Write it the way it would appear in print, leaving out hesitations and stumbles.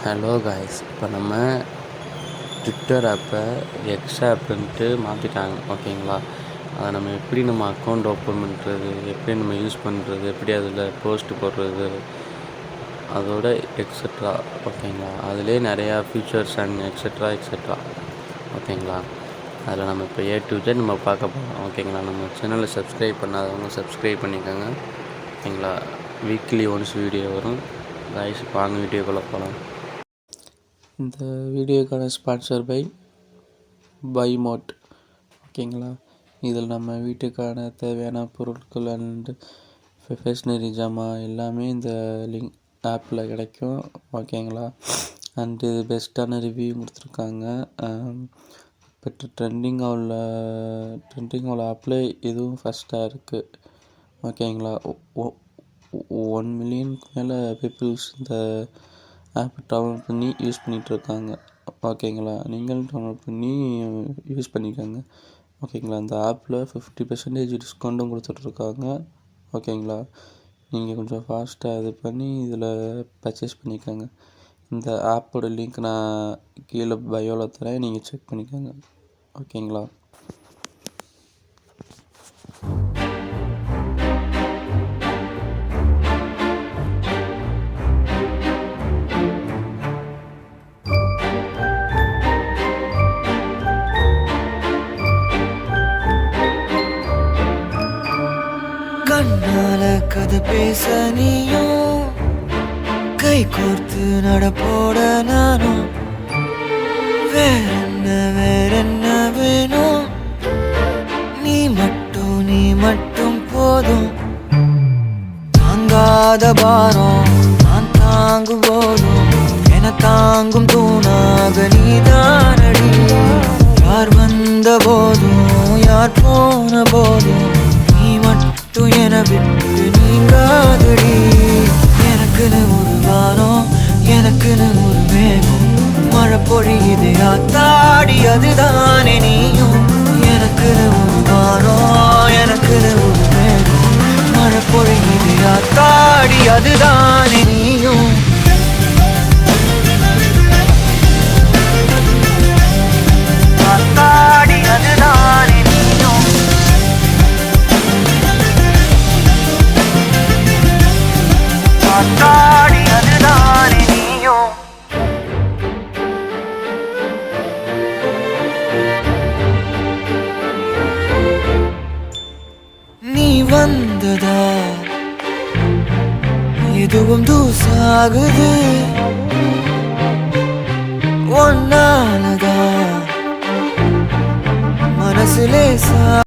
Hello guys, இப்போ நம்ம Twitter ஆப்பை எக்ஸ் ஆப்புன்ட்டு மாற்றிட்டாங்க. ஓகேங்களா? அதை நம்ம எப்படி நம்ம அக்கௌண்ட் ஓப்பன் பண்ணுறது, எப்படி நம்ம யூஸ் பண்ணுறது, எப்படி அதில் போஸ்ட்டு போடுறது, அதோட எக்ஸட்ரா. ஓகேங்களா? அதிலே நிறையா ஃபீச்சர்ஸ் அண்ட் எக்ஸட்ரா. ஓகேங்களா? அதில் நம்ம இப்போ A to Z நம்ம பார்க்க போகிறோம். ஓகேங்களா? நம்ம சேனலை சப்ஸ்கிரைப் பண்ணாதவங்க சப்ஸ்கிரைப் பண்ணிக்கோங்க. ஓகேங்களா? வீக்லி ஒன்ஸ் வீடியோ வரும். காய்ஸ், வாங்க வீடியோக்குள்ளே போகலாம். இந்த வீடியோக்கான ஸ்பான்சர் பை மோட். ஓகேங்களா? இதில் நம்ம வீட்டுக்கான தேவையான பொருட்கள் அண்ட் ஸ்டேஷ்னரி ஜாமான் எல்லாமே இந்த லிங்க் ஆப்பில் கிடைக்கும். ஓகேங்களா? அண்டு பெஸ்ட்டான ரிவ்யூ கொடுத்துருக்காங்க. பட் ட்ரெண்டிங் உள்ள ஆப்பில் இதுவும் ஃபஸ்ட்டாக இருக்குது. ஓகேங்களா? 1 மில்லியனுக்கு மேலே பீப்புள்ஸ் இந்த ஆப் டவுன்லோட் பண்ணி யூஸ் பண்ணிகிட்ருக்காங்க. ஓகேங்களா? நீங்களும் டவுன்லோட் பண்ணி யூஸ் பண்ணிக்கோங்க. ஓகேங்களா? இந்த ஆப்பில் 50% டிஸ்கவுண்ட்டும் கொடுத்துட்ருக்காங்க. ஓகேங்களா? நீங்கள் கொஞ்சம் ஃபாஸ்ட்டாக இது பண்ணி இதில் பர்ச்சேஸ் பண்ணிக்கோங்க. இந்த ஆப்போட லிங்க் நான் கீழே பயோவில் தரேன், நீங்கள் செக் பண்ணிக்கோங்க. ஓகேங்களா? கண்ணால கதை பேச நீயும், கை கோர்த்து நடப்போட நானும். வேறென்ன வேணும்? நீ மட்டும் போதும். தாங்காத பாரம் நான் தாங்கும் போதும் என தாங்கும் தூணாக நீதானடி. யார் வந்த போதும் யார் போன போதும் நீ மட்டும் என விட்டு நீங்காதடி. எனக்குன்னு ஒரு வானம், எனக்குன்னு ஒரு மேகம், மழை பொழியுது ஆத்தாடி அதுதானே நீயும். எனக்குன்னு ஒரு வானம், எனக்குன்னு ஒரு மேகம், மழை பொழியுது ஆத்தாடி அதுதானே நீயும். ஆத்தாடி அதுதானே நீயும். ஆத்தாடி அதுதானே நீயும். நீ வந்ததா எதுவும் தூசாகுது, ஒன்னாலதா மனசுலே